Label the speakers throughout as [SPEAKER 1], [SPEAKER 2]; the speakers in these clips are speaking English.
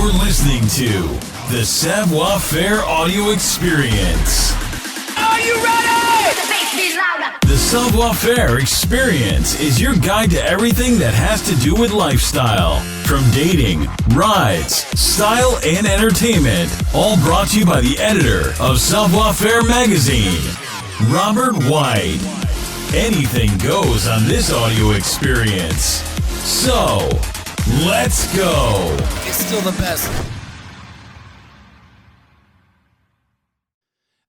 [SPEAKER 1] You're listening to the Savoir Faire Audio Experience.
[SPEAKER 2] Are you ready?
[SPEAKER 1] The Savoir Faire Experience is your guide to everything that has to do with lifestyle. From dating, rides, style, and entertainment. All brought to you by the editor of Savoir Faire magazine, Robert White. Anything goes on this audio experience. So, let's go.
[SPEAKER 2] It's still the best.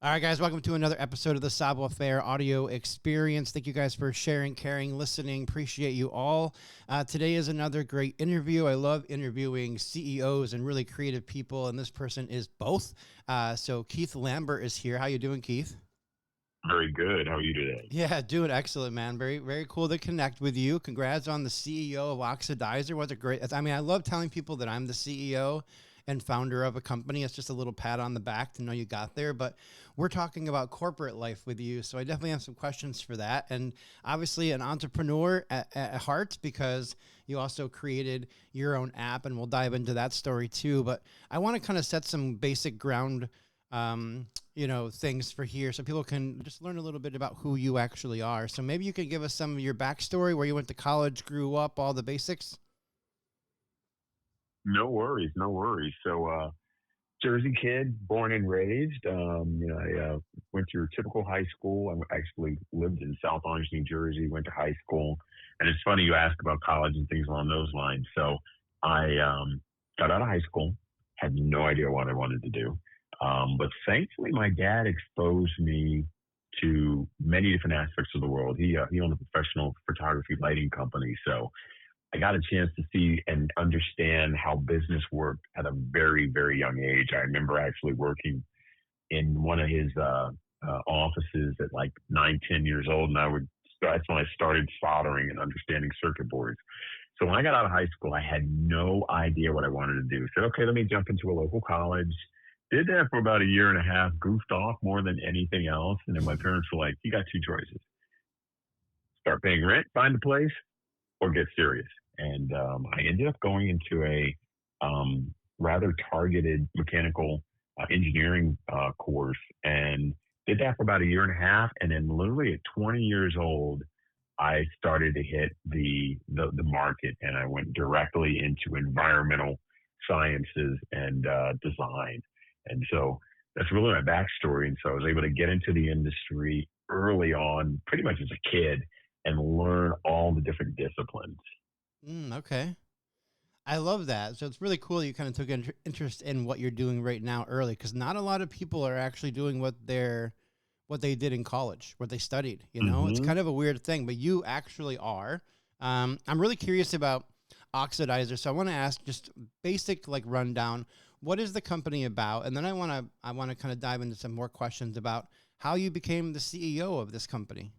[SPEAKER 3] All right, guys, welcome to another episode of the Savoir Faire Audio Experience. Thank you guys for sharing, caring, listening. Appreciate you all. Today is another great interview. I love interviewing CEOs and really creative people, and this person is both. So Keith Lambert is here. How you doing, Keith?
[SPEAKER 4] Very good. How are you today?
[SPEAKER 3] Yeah, doing excellent, man. Very, very cool to connect with you. Congrats on the CEO of Oxidizer. What a great, I mean, I love telling people that I'm the CEO and founder of a company. It's just a little pat on the back to know you got there, but we're talking about corporate life with you. So I definitely have some questions for that. And obviously an entrepreneur at heart, because you also created your own app, and we'll dive into that story too. But I want to kind of set some basic ground things for here so people can just learn a little bit about who you actually are. So maybe you could give us some of your backstory, where you went to college, grew up, all the basics.
[SPEAKER 4] No worries. So, Jersey kid, born and raised. I went through typical high school. I actually lived in South Orange, New Jersey, went to high school. And it's funny you ask about college and things along those lines. So I got out of high school, had no idea what I wanted to do. But thankfully, my dad exposed me to many different aspects of the world. He owned a professional photography lighting company. So I got a chance to see and understand how business worked at a very, very young age. I remember actually working in one of his offices at like 9, 10 years old. And that's when I started soldering and understanding circuit boards. So when I got out of high school, I had no idea what I wanted to do. Said, okay, let me jump into a local college. Did that for about a year and a half, goofed off more than anything else. And then my parents were like, you got two choices. Start paying rent, find a place, or get serious. And I ended up going into a rather targeted mechanical engineering course, and did that for about a year and a half. And then literally at 20 years old, I started to hit the market, and I went directly into environmental sciences and design. And so that's really my backstory. And so I was able to get into the industry early on, pretty much as a kid, and learn all the different disciplines.
[SPEAKER 3] Okay. I love that. So it's really cool you kind of took interest in what you're doing right now early, because not a lot of people are actually doing what they did in college, what they studied. It's kind of a weird thing, but you actually are. I'm really curious about Oxidizer. So I want to ask just basic rundown. What is the company about? And then I want to kind of dive into some more questions about how you became the CEO of this company.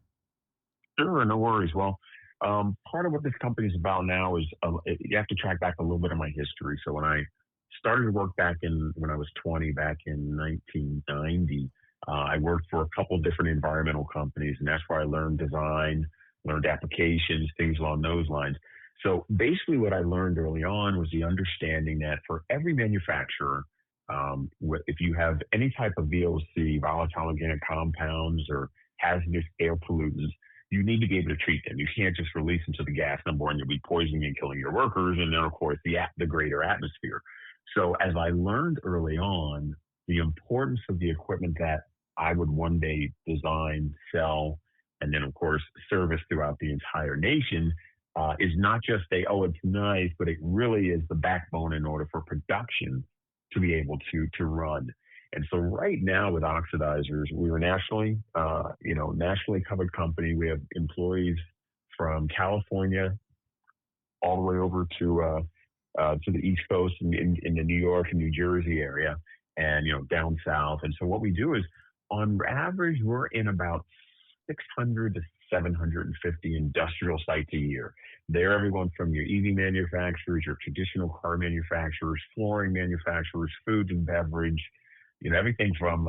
[SPEAKER 4] Sure, no worries. Well, part of what this company is about now is you have to track back a little bit of my history. So when I started to work when I was 20, back in 1990, I worked for a couple of different environmental companies, and that's where I learned design, learned applications, things along those lines. So basically what I learned early on was the understanding that for every manufacturer, if you have any type of VOC, volatile organic compounds, or hazardous air pollutants, you need to be able to treat them. You can't just release them to the gas, number one, you'll be poisoning and killing your workers, and then, of course, the greater atmosphere. So as I learned early on the importance of the equipment that I would one day design, sell, and then, of course, service throughout the entire nation, is not just it's nice, but it really is the backbone in order for production to be able to run. And so right now with Oxidizers, we're nationally covered company. We have employees from California all the way over to the East Coast in the New York and New Jersey area, and down south. And so what we do is, on average, we're in about 600 to 750 industrial sites a year. They're everyone from your EV manufacturers, your traditional car manufacturers, flooring manufacturers, food and beverage, everything from,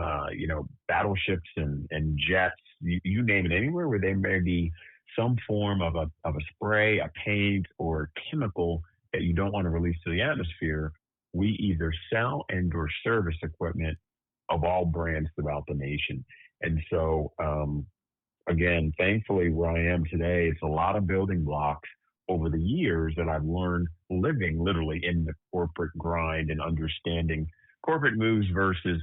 [SPEAKER 4] battleships and jets, you name it, anywhere where there may be some form of a spray, a paint, or chemical that you don't want to release to the atmosphere. we either sell and or service equipment of all brands throughout the nation. And so, again, thankfully, where I am today, it's a lot of building blocks over the years that I've learned living literally in the corporate grind and understanding corporate moves versus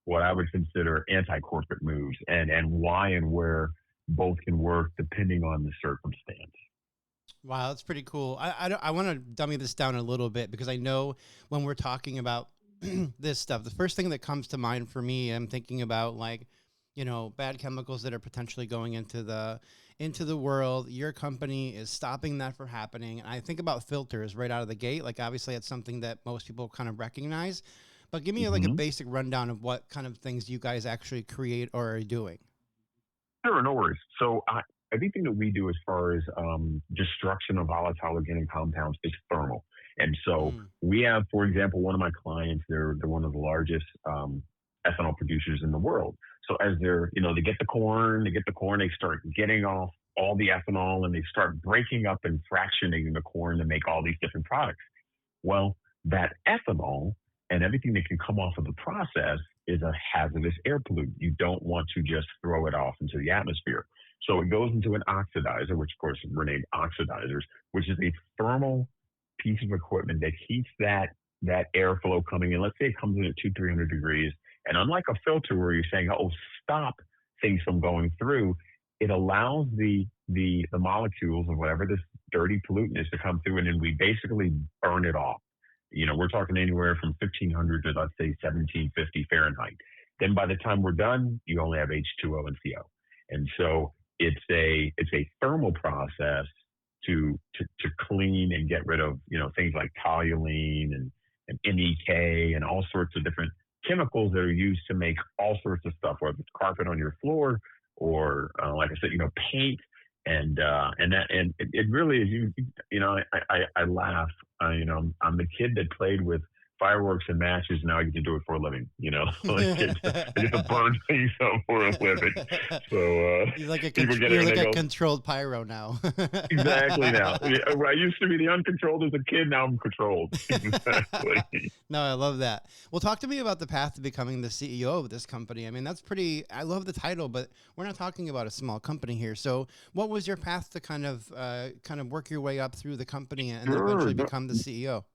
[SPEAKER 4] what I would consider anti-corporate moves, and why and where both can work depending on the circumstance.
[SPEAKER 3] Wow, that's pretty cool. I want to dummy this down a little bit, because I know when we're talking about this stuff, the first thing that comes to mind for me, I'm thinking about, like, you know, bad chemicals that are potentially going into the world. Your company is stopping that from happening. And I think about filters right out of the gate. Like, obviously it's something that most people kind of recognize, but give me like a basic rundown of what kind of things you guys actually create or are doing.
[SPEAKER 4] Sure, no worries. So everything that we do as far as destruction of volatile organic compounds is thermal. And so we have, for example, one of my clients, they're one of the largest ethanol producers in the world. So as they get the corn, they start getting off all the ethanol, and they start breaking up and fractionating the corn to make all these different products. Well, that ethanol and everything that can come off of the process is a hazardous air pollutant. You don't want to just throw it off into the atmosphere. So it goes into an oxidizer, which of course we're named oxidizers, which is a thermal piece of equipment that keeps that airflow coming in. Let's say it comes in at 200-300 degrees. And unlike a filter where you're saying, oh, stop things from going through, it allows the molecules of whatever this dirty pollutant is to come through, and then we basically burn it off. You know, we're talking anywhere from 1500 to, let's say, 1750 Fahrenheit. Then by the time we're done, you only have H2O and CO. And so it's a thermal process to clean and get rid of, you know, things like toluene and NEK and all sorts of different chemicals that are used to make all sorts of stuff, whether it's carpet on your floor or, like I said, you know, paint. And it really is, you know, I laugh. You know, I'm the kid that played with fireworks and matches. Now I get to do it for a living, you know. I get to burn things up for a living. So
[SPEAKER 3] you're like a controlled pyro now.
[SPEAKER 4] Exactly. Now I used to be the uncontrolled as a kid. Now I'm controlled. Exactly.
[SPEAKER 3] No, I love that. Well, talk to me about the path to becoming the CEO of this company. I mean, I love the title, but we're not talking about a small company here. So what was your path to kind of work your way up through the company and eventually become the CEO?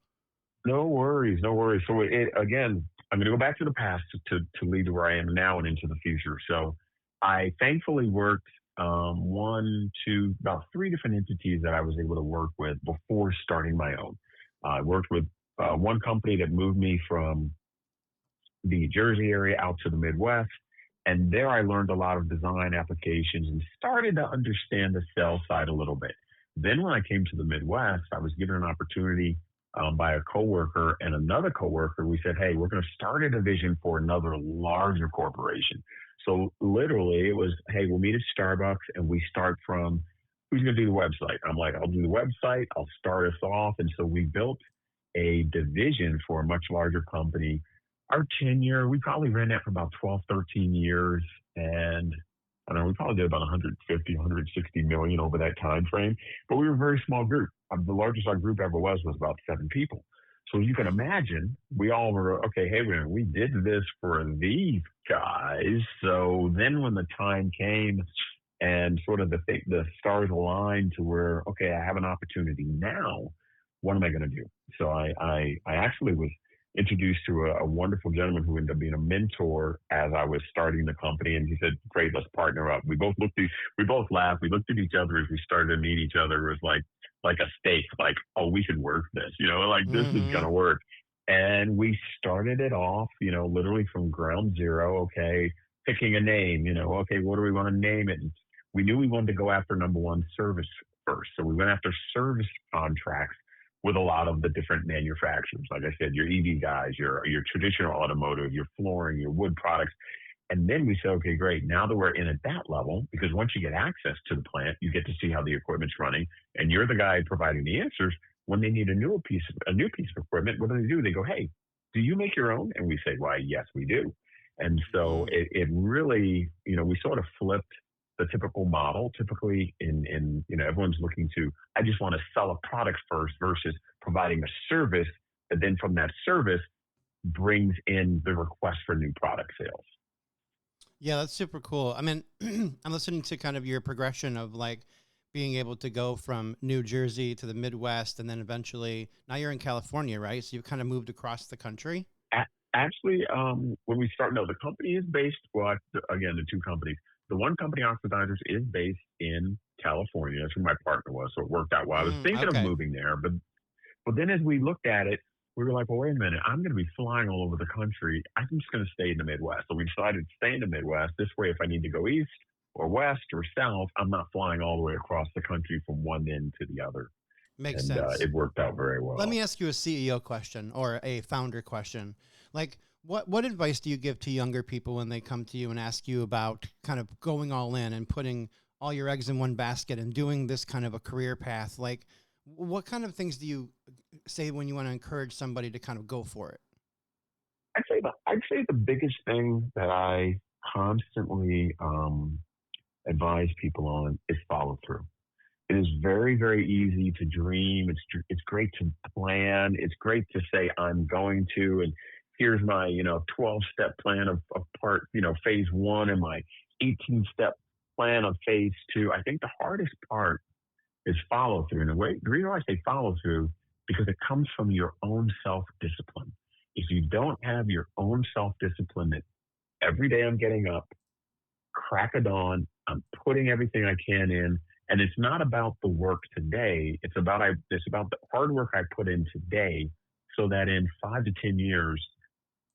[SPEAKER 4] No worries. So again, I'm going to go back to the past to lead to where I am now and into the future. So I thankfully worked about 3 different entities that I was able to work with before starting my own. I worked with one company that moved me from the Jersey area out to the Midwest. And there I learned a lot of design applications and started to understand the sales side a little bit. Then when I came to the Midwest, I was given an opportunity by a coworker and another coworker. We said, hey, we're going to start a division for another larger corporation. So literally it was, hey, we'll meet at Starbucks and we start from who's going to do the website. I'm like, I'll do the website. I'll start us off. And so we built a division for a much larger company. Our tenure, we probably ran that for about 12, 13 years. And I don't know, we probably did about 150, 160 million over that time frame. But we were a very small group. The largest our group ever was about 7 people. So you can imagine, we all were, okay, hey, we did this for these guys. So then when the time came and sort of the stars aligned to where, okay, I have an opportunity now, what am I going to do? So I actually was introduced to a wonderful gentleman who ended up being a mentor as I was starting the company. And he said, great, let's partner up. We both laughed. We looked at each other as we started to meet each other. It was like a stake, like, oh, we should work this, you know, like this is going to work. And we started it off, you know, literally from ground zero. Okay. Picking a name, you know, okay, what do we want to name it? And we knew we wanted to go after number one, service first. So we went after service contracts with a lot of the different manufacturers. Like I said, your EV guys, your traditional automotive, your flooring, your wood products. And then we said, okay, great. Now that we're in at that level, because once you get access to the plant, you get to see how the equipment's running, and you're the guy providing the answers. When they need a new piece of equipment, what do? They go, hey, do you make your own? And we say, why, yes, we do. And so it really, you know, we sort of flipped the typical model. Typically in you know, everyone's looking to, I just want to sell a product first versus providing a service And then from that service brings in the request for new product sales.
[SPEAKER 3] Yeah, that's super cool. I mean, I'm listening to kind of your progression of like being able to go from New Jersey to the Midwest, and then eventually now you're in California, right? So you've kind of moved across the country.
[SPEAKER 4] Actually, when we start, no, the company is based, well, again, the two companies. The one company, Oxidizers, is based in California. That's where my partner was, so it worked out well. I was thinking of
[SPEAKER 3] Okay.
[SPEAKER 4] moving there, but then as we looked at it, we were like, well, wait a minute, I'm going to be flying all over the country. I'm just going to stay in the Midwest. So we decided to stay in the Midwest. This way, if I need to go east or west or south, I'm not flying all the way across the country from one end to the other.
[SPEAKER 3] Makes
[SPEAKER 4] And
[SPEAKER 3] sense.
[SPEAKER 4] it worked out very well.
[SPEAKER 3] Let me ask you a CEO question or a founder question. Like, what advice do you give to younger people when they come to you and ask you about kind of going all in and putting all your eggs in one basket and doing this kind of a career path? Like, what kind of things do you say when you want to encourage somebody to kind of go for it?
[SPEAKER 4] I'd say the biggest thing that I constantly advise people on is follow through. It is very, very easy to dream. It's great to plan. It's great to say I'm going to, and here's my 12-step plan of part phase 1 and my 18-step plan of phase 2. I think the hardest part is follow through. And the reason why I say follow through, because it comes from your own self-discipline. If you don't have your own self-discipline that every day I'm getting up, crack of dawn, I'm putting everything I can in, and it's not about the work today. It's about the hard work I put in today, so that in 5 to 10 years,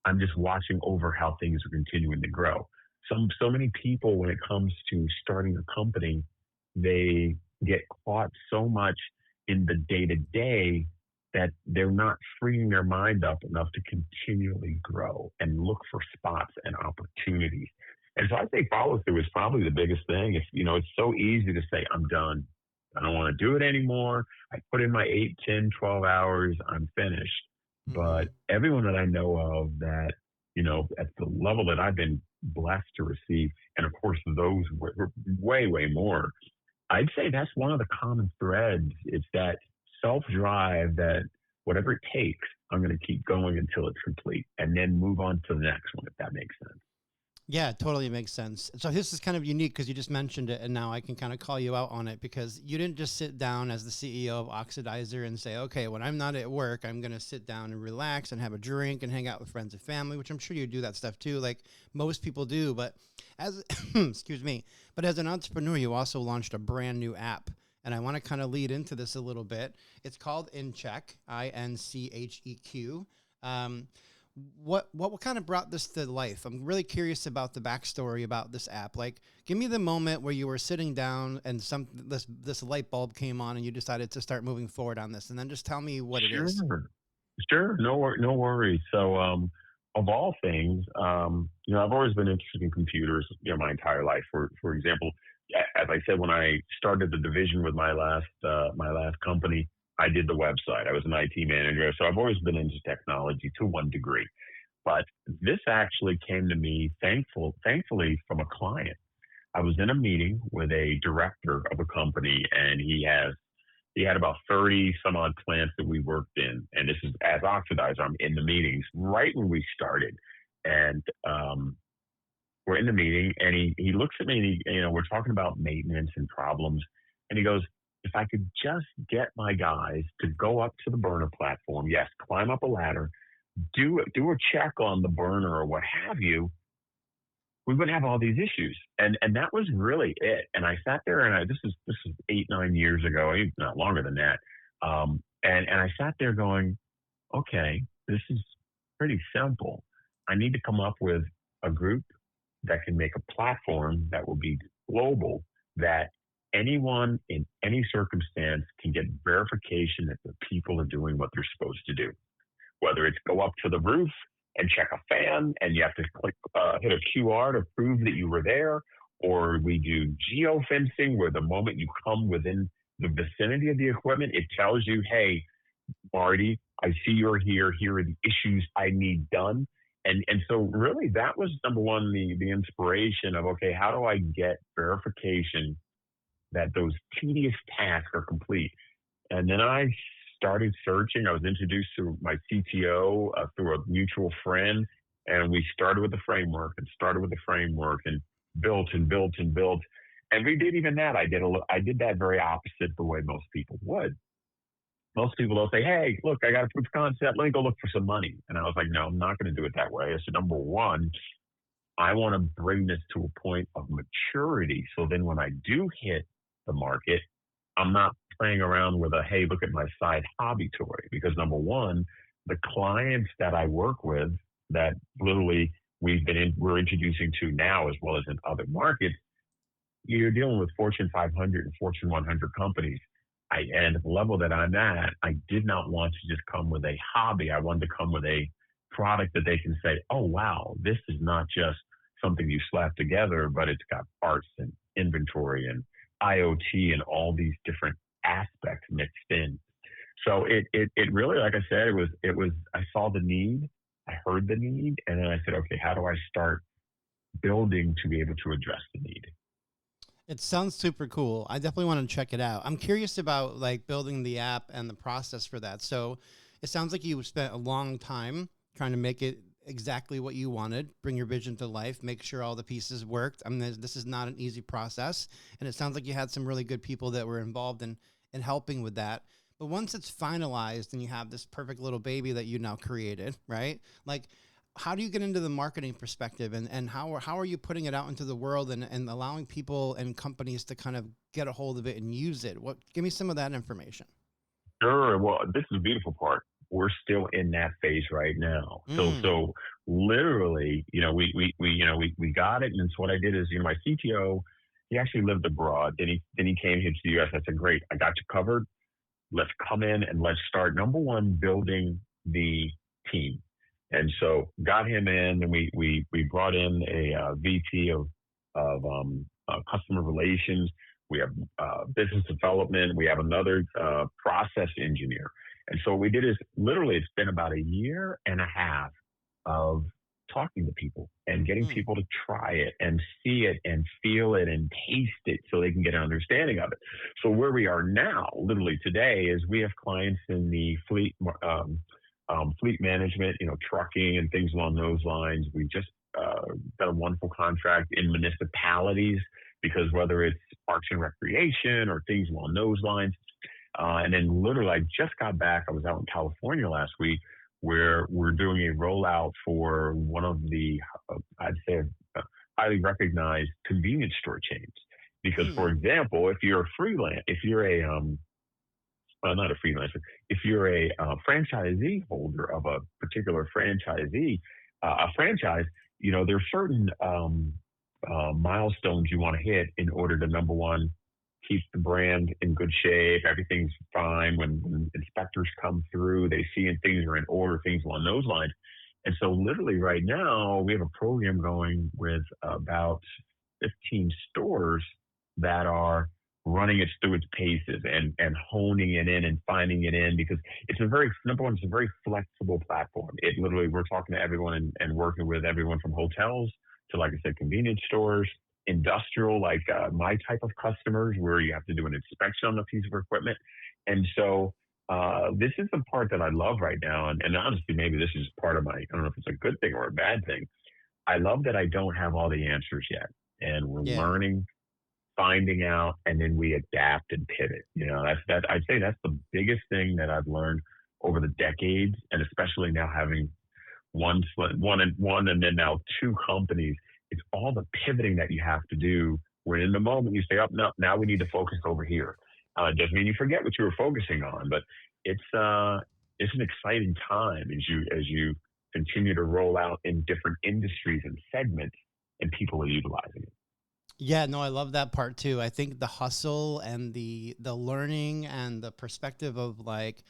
[SPEAKER 4] I'm just watching over how things are continuing to grow. So many people, when it comes to starting a company, they get caught so much in the day-to-day that they're not freeing their mind up enough to continually grow and look for spots and opportunities. And so I think follow through is probably the biggest thing. It's so easy to say, I'm done. I don't want to do it anymore. I put in my 8, 10, 12 hours. I'm finished.
[SPEAKER 3] Mm-hmm.
[SPEAKER 4] But everyone that I know of that, at the level that I've been blessed to receive, and of course, those way, way more, I'd say that's one of the common threads. It's that self-drive that whatever it takes, I'm going to keep going until it's complete and then move on to the next one, if that makes sense.
[SPEAKER 3] Yeah, it totally makes sense. So this is kind of unique because you just mentioned it, and now I can kind of call you out on it, because you didn't just sit down as the CEO of Oxidizer and say, okay, when I'm not at work, I'm going to sit down and relax and have a drink and hang out with friends and family, which I'm sure you do that stuff too, like most people do. But as, excuse me, but as an entrepreneur, you also launched a brand new app. And I want to kind of lead into this a little bit. It's called InCheq, INCHEQ. What kind of brought this to life? I'm really curious about the backstory about this app. Like, give me the moment where you were sitting down and this light bulb came on and you decided to start moving forward on this, and then just tell me what it is.
[SPEAKER 4] Sure. No worries. So, of all things, I've always been interested in computers, my entire life. For example, as I said, when I started the division with my last company, I did the website. I was an IT manager. So I've always been into technology to one degree. But this actually came to me thankfully from a client. I was in a meeting with a director of a company, and he had about 30 some odd plants that we worked in. And this is as Oxidizer. I'm in the meetings right when we started. And we're in the meeting, and he looks at me, and we're talking about maintenance and problems. And he goes, if I could just get my guys to go up to the burner platform, yes, climb up a ladder, do a check on the burner or what have you, we wouldn't have all these issues. And that was really it. And I sat there, and this is 8-9 years ago, even not longer than that. And I sat there going, okay, this is pretty simple. I need to come up with a group that can make a platform that will be global, that anyone in any circumstance can get verification that the people are doing what they're supposed to do. Whether it's go up to the roof and check a fan, and you have to hit a QR to prove that you were there, or we do geofencing, where the moment you come within the vicinity of the equipment, it tells you, hey, Marty, I see you're here. Here are the issues I need done. And so really that was number one, the inspiration of, okay, how do I get verification that those tedious tasks are complete? And then I started searching. I was introduced to my CTO through a mutual friend, and we started with the framework and built and built and built. And we did even that. I did that very opposite the way most people would. Most people will say, hey, look, I got a proof of concept. Let me go look for some money. And I was like, no, I'm not going to do it that way. I said, number one, I want to bring this to a point of maturity. So then when I do hit the market, I'm not playing around with a, hey, look at my side hobby toy. Because number one, the clients that I work with that literally we're introducing to now, as well as in other markets, you're dealing with Fortune 500 and Fortune 100 companies. And at the level that I'm at, I did not want to just come with a hobby. I wanted to come with a product that they can say, oh, wow, this is not just something you slap together, but it's got parts and inventory and IoT and all these different aspects mixed in. So it really, like I said, it was, I saw the need, I heard the need, and then I said, okay, how do I start building to be able to address the need?
[SPEAKER 3] It sounds super cool. I definitely want to check it out. I'm curious about like building the app and the process for that. So it sounds like you spent a long time trying to make it exactly what you wanted, bring your vision to life, make sure all the pieces worked. I mean, this is not an easy process. And it sounds like you had some really good people that were involved in helping with that. But once it's finalized and you have this perfect little baby that you now created, right? Like, how do you get into the marketing perspective and how are you putting it out into the world and allowing people and companies to kind of get a hold of it and use it? Give me some of that information.
[SPEAKER 4] Sure. Well, this is the beautiful part. We're still in that phase right now. So literally, we got it. And so what I did is, my CTO, he actually lived abroad. Then he came here to the US. I said, great, I got you covered. Let's come in and let's start, number one, building the team. And so got him in, and we brought in a VP of customer relations. We have business development. We have another process engineer. And so what we did is literally it's been about a year and a half of talking to people and getting people to try it and see it and feel it and taste it so they can get an understanding of it. So where we are now, literally today, is we have clients in the fleet management, trucking and things along those lines. We just got a wonderful contract in municipalities because whether it's parks and recreation or things along those lines. And then literally I just got back. I was out in California last week where we're doing a rollout for one of the, I'd say, highly recognized convenience store chains. Because, for example, if you're not a freelancer, if you're a franchisee holder of a particular a franchise, there's certain milestones you want to hit in order to, number one, keep the brand in good shape. Everything's fine. When inspectors come through, they see and things are in order, things along those lines. And so literally right now, we have a program going with about 15 stores that are running it through its paces and honing it in and finding it in, because it's a very flexible platform. It literally, we're talking to everyone and working with everyone from hotels to, like I said, convenience stores, industrial, like my type of customers where you have to do an inspection on a piece of equipment. And so this is the part that I love right now. And honestly, maybe this is part of I don't know if it's a good thing or a bad thing. I love that I don't have all the answers yet. And we're learning, finding out, and then we adapt and pivot. I'd say that's the biggest thing that I've learned over the decades, and especially now having one and then now two companies. It's all the pivoting that you have to do. When in the moment you say, "Oh no, now we need to focus over here." It doesn't mean you forget what you were focusing on, but it's an exciting time as you continue to roll out in different industries and segments, and people are utilizing it.
[SPEAKER 3] Yeah, no, I love that part too. I think the hustle and the learning and the perspective of like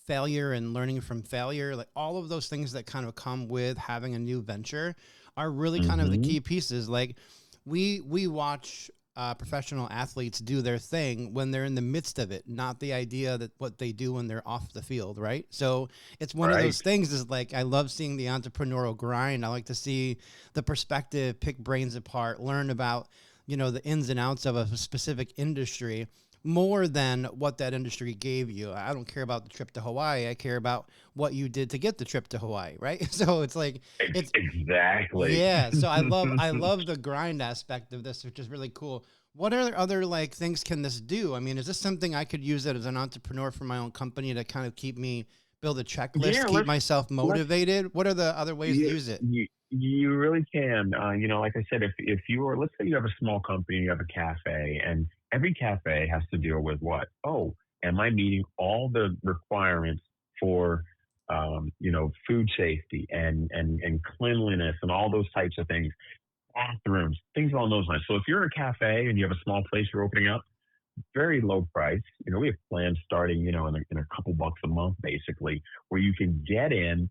[SPEAKER 3] failure and learning from failure, like all of those things that kind of come with having a new venture are really kind of the key pieces. Like we watch professional athletes do their thing when they're in the midst of it, not the idea that what they do when they're off the field, right? So it's one of those things is like, I love seeing the entrepreneurial grind. I like to see the perspective, pick brains apart, learn about, the ins and outs of a specific industry. more than what that industry gave you. I don't care about the trip to Hawaii. I care about what you did to get the trip to Hawaii, right? So it's like
[SPEAKER 4] Exactly.
[SPEAKER 3] yeah. So I love the grind aspect of this, which is really cool. What other like things can this do? I mean, is this something I could use it as an entrepreneur for my own company to kind of keep me build a checklist,
[SPEAKER 4] Yeah,
[SPEAKER 3] keep myself
[SPEAKER 4] let's
[SPEAKER 3] motivated? What are the other ways to
[SPEAKER 4] you
[SPEAKER 3] use it?
[SPEAKER 4] you really can. Like I said, if you are, let's say you have a small company, you have a cafe, and every cafe has to deal with what? Oh, am I meeting all the requirements for food safety and cleanliness and all those types of things, bathrooms, things along those lines. So if you're a cafe and you have a small place you're opening up, very low price. We have plans starting, in a couple bucks a month, basically, where you can get in,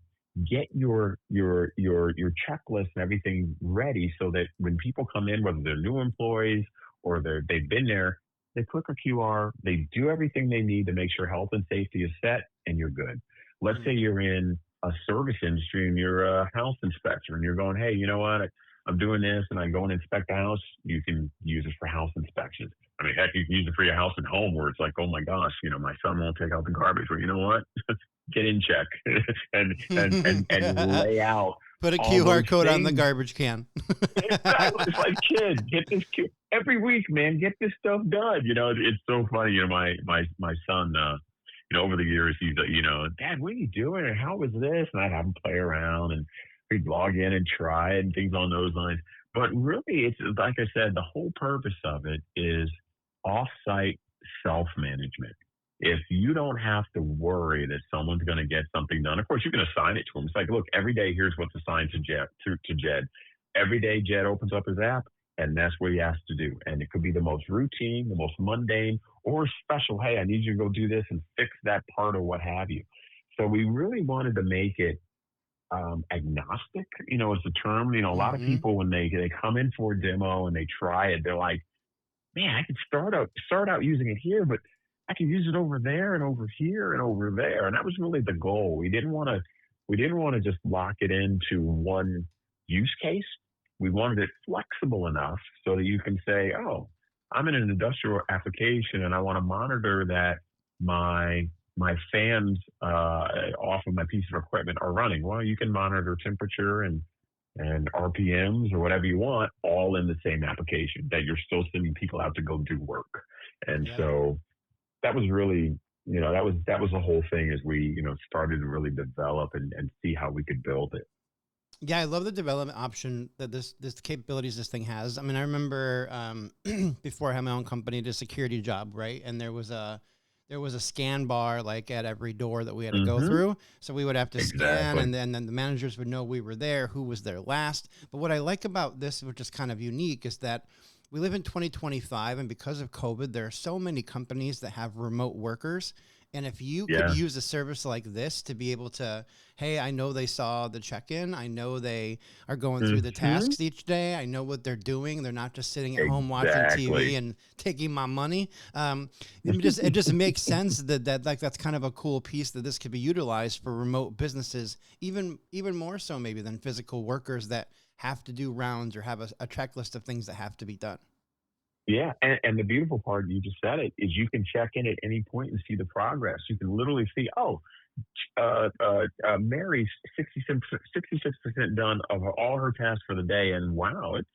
[SPEAKER 4] get your checklist and everything ready, so that when people come in, whether they're new employees or they've been there, they click a QR, they do everything they need to make sure health and safety is set, and you're good. Let's say you're in a service industry and you're a house inspector and you're going, hey, you know what? I'm doing this and I go and inspect the house. You can use it for house inspections. I mean, heck, you can use it for your house and home where it's like, oh my gosh, my son won't take out the garbage. Well, you know what? Get InCheq and lay out
[SPEAKER 3] Put a
[SPEAKER 4] all
[SPEAKER 3] QR
[SPEAKER 4] those
[SPEAKER 3] code on the
[SPEAKER 4] things.
[SPEAKER 3] garbage can.
[SPEAKER 4] Exactly. It's like, kids, get this every week, man. Get this stuff done. It's so funny. My son. Over the years, he's Dad, what are you doing? And how was this? And I'd have him play around and we'd log in and try it and things on those lines. But really, it's like I said, the whole purpose of it is off-site self-management. If you don't have to worry that someone's going to get something done, of course, you can assign it to them. It's like, look, every day, here's what's assigned to Jed. Every day, Jed opens up his app, and that's what he has to do. And it could be the most routine, the most mundane, or special. Hey, I need you to go do this and fix that part or what have you. So we really wanted to make it agnostic, is the term. A lot of people, when they come in for a demo and they try it, they're like, man, I could start out using it here, but I can use it over there and over here and over there. And that was really the goal. We didn't want to just lock it into one use case. We wanted it flexible enough so that you can say, oh, I'm in an industrial application and I want to monitor that my fans off of my piece of equipment are running. Well, you can monitor temperature and RPMs or whatever you want, all in the same application, that you're still sending people out to go do work. And so that was really, that was the whole thing as we, started to really develop and see how we could build it.
[SPEAKER 3] Yeah, I love the development option that this capabilities this thing has. I mean, I remember before I had my own company, did a security job, right? And there was a scan bar like at every door that we had to go through. So we would have to scan, and then the managers would know we were there, who was there last. But what I like about this, which is kind of unique, is that we live in 2025, and because of COVID, there are so many companies that have remote workers. And if you could use a service like this to be able to, hey, I know they saw the check-in. I know they are going through the tasks each day. I know what they're doing. They're not just sitting at home watching TV and taking my money. It just makes sense that like that's kind of a cool piece that this could be utilized for remote businesses, even more so maybe than physical workers that have to do rounds or have a checklist of things that have to be done.
[SPEAKER 4] Yeah, and the beautiful part, you just said it, is you can check in at any point and see the progress. You can literally see, Mary's 66% done of all her tasks for the day, and wow, it's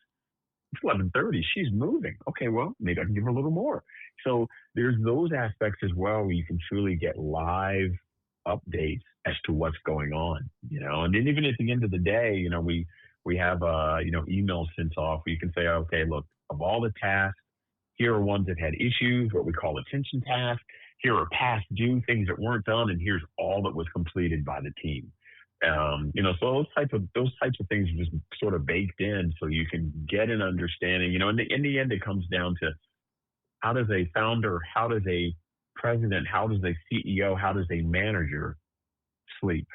[SPEAKER 4] 11:30. She's moving. Okay, well, maybe I can give her a little more. So there's those aspects as well where you can truly get live updates as to what's going on, And then even at the end of the day, we have emails sent off where you can say, okay, look, of all the tasks, here are ones that had issues, what we call attention tasks. Here are past due things that weren't done, and here's all that was completed by the team. So those types of things are just sort of baked in, so you can get an understanding. In the end, it comes down to how does a founder, how does a president, how does a CEO, how does a manager sleep?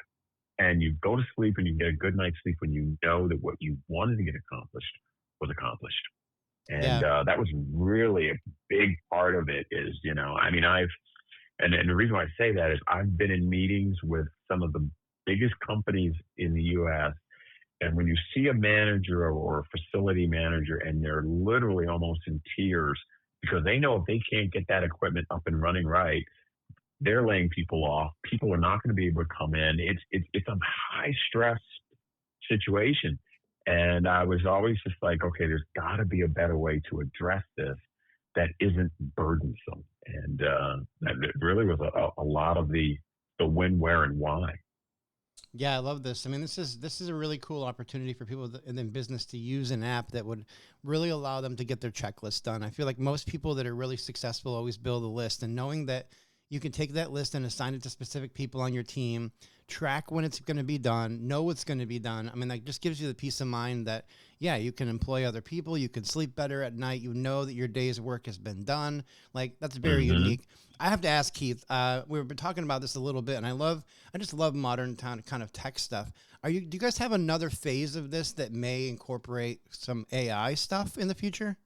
[SPEAKER 4] And you go to sleep and you get a good night's sleep when you know that what you wanted to get accomplished was accomplished. And that was really a big part of it is, and the reason why I say that is I've been in meetings with some of the biggest companies in the U.S. And when you see a manager or a facility manager and they're literally almost in tears because they know if they can't get that equipment up and running right, they're laying people off. People are not going to be able to come in. It's a high stress situation. And I was always just like, okay, there's got to be a better way to address this that isn't burdensome. And that really was a lot of the when, where, and why.
[SPEAKER 3] Yeah, I love this. I mean, this is a really cool opportunity for people in business to use an app that would really allow them to get their checklist done. I feel like most people that are really successful always build a list, and knowing that you can take that list and assign it to specific people on your team, track when it's going to be done, know what's going to be done. I mean, that just gives you the peace of mind that, yeah, you can employ other people. You can sleep better at night. You know that your day's work has been done. Like, that's very unique. I have to ask Keith, we've been talking about this a little bit, and I just love modern kind of tech stuff. Do you guys have another phase of this that may incorporate some AI stuff in the future?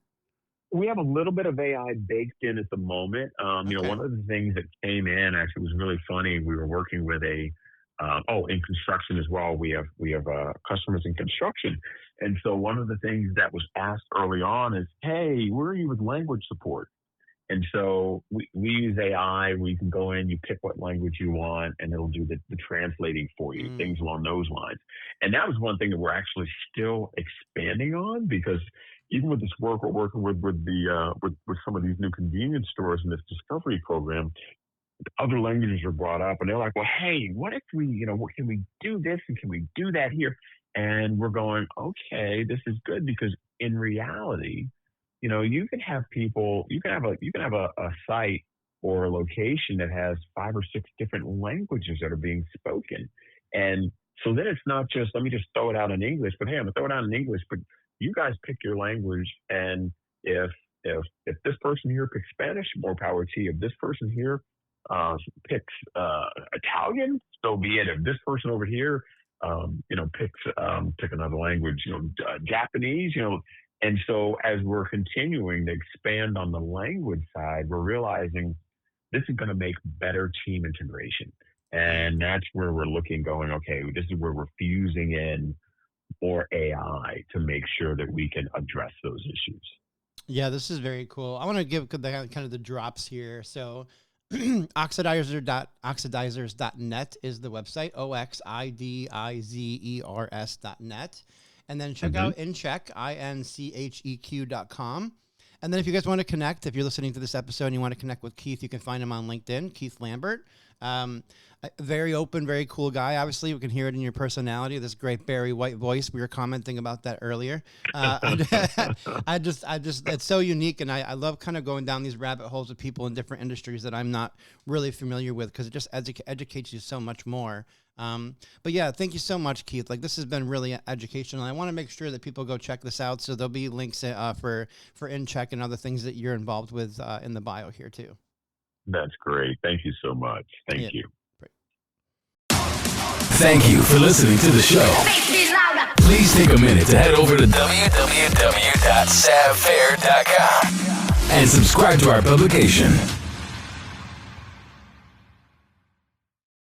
[SPEAKER 4] We have a little bit of AI baked in at the moment. You know, one of the things that came in actually was really funny. We were working with in construction as well. We have customers in construction. And so one of the things that was asked early on is, hey, where are you with language support? And so we use AI. We can go in, you pick what language you want, and it'll do the translating for you, things along those lines. And that was one thing that we're actually still expanding on, because even with this work we're working with some of these new convenience stores in this discovery program, other languages are brought up, and they're like, well, hey, what if we, can we do this and can we do that here? And we're going, okay, this is good, because in reality, you can have people, you can have a site or a location that has 5 or 6 different languages that are being spoken. And so then it's not just, let me just throw it out in English, but hey, I'm gonna throw it out in English, but you guys pick your language. And if this person here picks Spanish, more power to you. If this person here picks Italian, so be it. If this person over here, pick another language, Japanese, And so as we're continuing to expand on the language side, we're realizing this is going to make better team integration. And that's where we're looking, going, okay, this is where we're fusing in more AI to make sure that we can address those issues.
[SPEAKER 3] Yeah, this is very cool. I want to give kind of the drops here. So oxidizers.net is the website, OXIDIZERS.net. And then check out InCheq, INCHEQ.com. And then if you guys want to connect, if you're listening to this episode and you want to connect with Keith, you can find him on LinkedIn, Keith Lambert. Very open, very cool guy. Obviously, we can hear it in your personality, this great Barry White voice. We were commenting about that earlier. I just, it's so unique. And I love kind of going down these rabbit holes with people in different industries that I'm not really familiar with, because it just educates you so much more. But yeah, thank you so much, Keith. Like, this has been really educational. I want to make sure that people go check this out. So there'll be links for InCheq and other things that you're involved with in the bio here too.
[SPEAKER 4] That's great. Thank you so much. Thank you.
[SPEAKER 1] Thank you for listening to the show. Please take a minute to head over to www.savfair.com and subscribe to our publication.